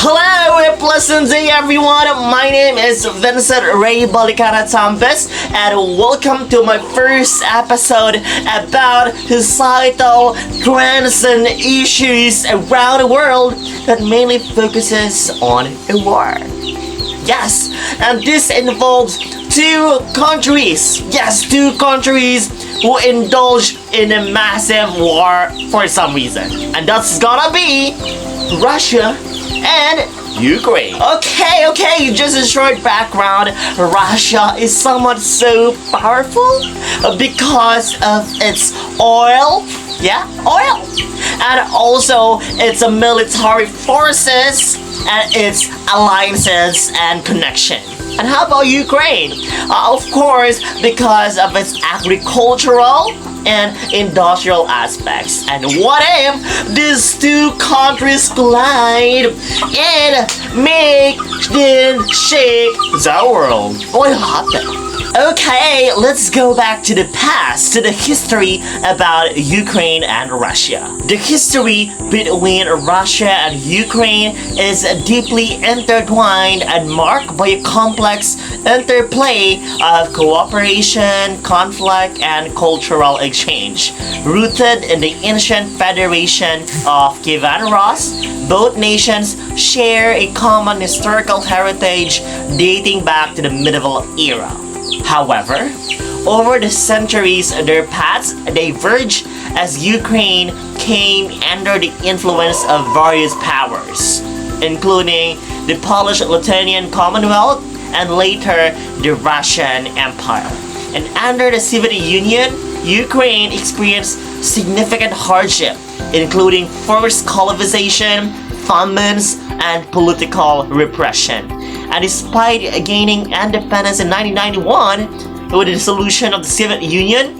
Hello, a pleasant day everyone. My name is Vincent Ray Balicana Tambes and welcome to my first episode about societal trends and issues around the world that mainly focuses on a war. Yes, and this involves two countries. Yes, two countries who indulge in a massive war for some reason. And that's gonna be Russia and Ukraine. Okay, just a short background. Russia is somewhat so powerful because of its oil. Yeah, oil. And also its military forces and its alliances and connection. And how about Ukraine? Of course, because of its agricultural and industrial aspects. And what if these two countries collide and make and shake the world? What will happen? Okay, let's go back to the past, to the history about Ukraine and Russia. The history between Russia and Ukraine is deeply intertwined and marked by a complex interplay of cooperation, conflict, and cultural exchange. Rooted in the ancient Federation of Kievan Rus, both nations share a common historical heritage dating back to the medieval era. However, over the centuries, their paths diverged as Ukraine came under the influence of various powers, including the Polish-Lithuanian Commonwealth and later the Russian Empire. And under the Soviet Union, Ukraine experienced significant hardship, including forced colonization, famines, and political repression. And despite gaining independence in 1991, with the dissolution of the Soviet Union,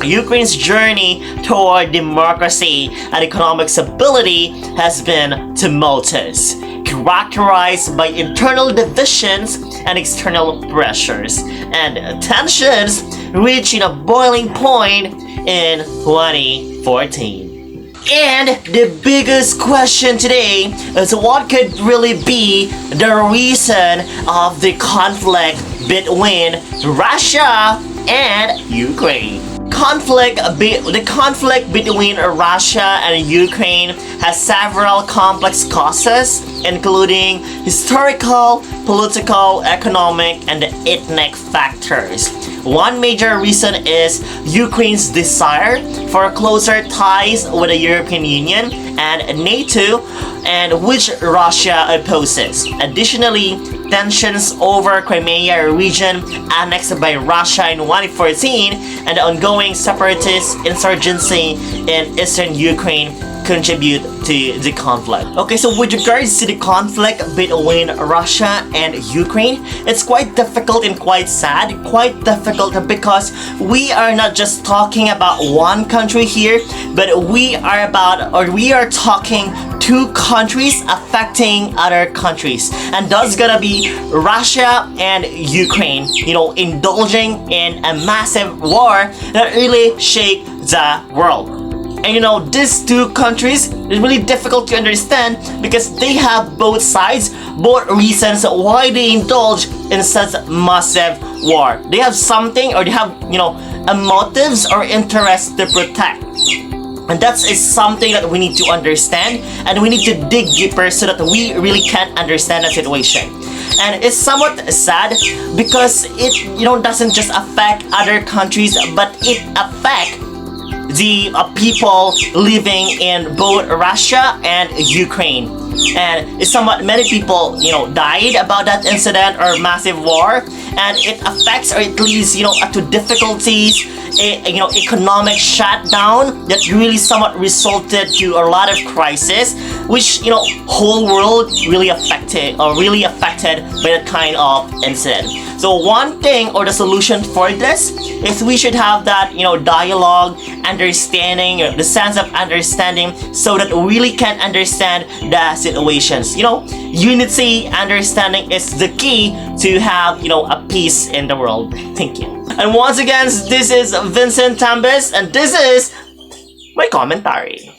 Ukraine's journey toward democracy and economic stability has been tumultuous, characterized by internal divisions and external pressures, and tensions reaching a boiling point in 2014. And the biggest question today is what could really be the reason of the conflict between Russia and Ukraine. The conflict between Russia and Ukraine has several complex causes, including historical, political, economic, and ethnic factors. One major reason is Ukraine's desire for closer ties with the European Union and NATO, and which Russia opposes. Additionally, tensions over Crimea region annexed by Russia in 2014 and the ongoing separatist insurgency in eastern Ukraine contribute to the conflict. Okay, so with regards to the conflict between Russia and Ukraine, it's quite difficult and quite sad. Quite difficult because we are not just talking about one country here, but we are talking two countries affecting other countries. And that's gonna be Russia and Ukraine, indulging in a massive war that really shake the world. And these two countries is really difficult to understand because they have both sides, both reasons why they indulge in such massive war. They have something, or they have, a motives or interest to protect. And that is something that we need to understand, and we need to dig deeper so that we really can understand the situation. And it's somewhat sad because it, doesn't just affect other countries, but it affects the people living in both Russia and Ukraine. And it's somewhat many people, died about that incident or massive war, and it affects, or it leads, to difficulties, economic shutdown that really somewhat resulted to a lot of crisis, which, whole world really affected by that kind of incident. So one thing, or the solution for this, is we should have that, dialogue, understanding, the sense of understanding, so that we really can understand the situations. Unity, understanding is the key to have, a peace in the world. Thank you. And once again, this is Vincent Tambes, and this is my commentary.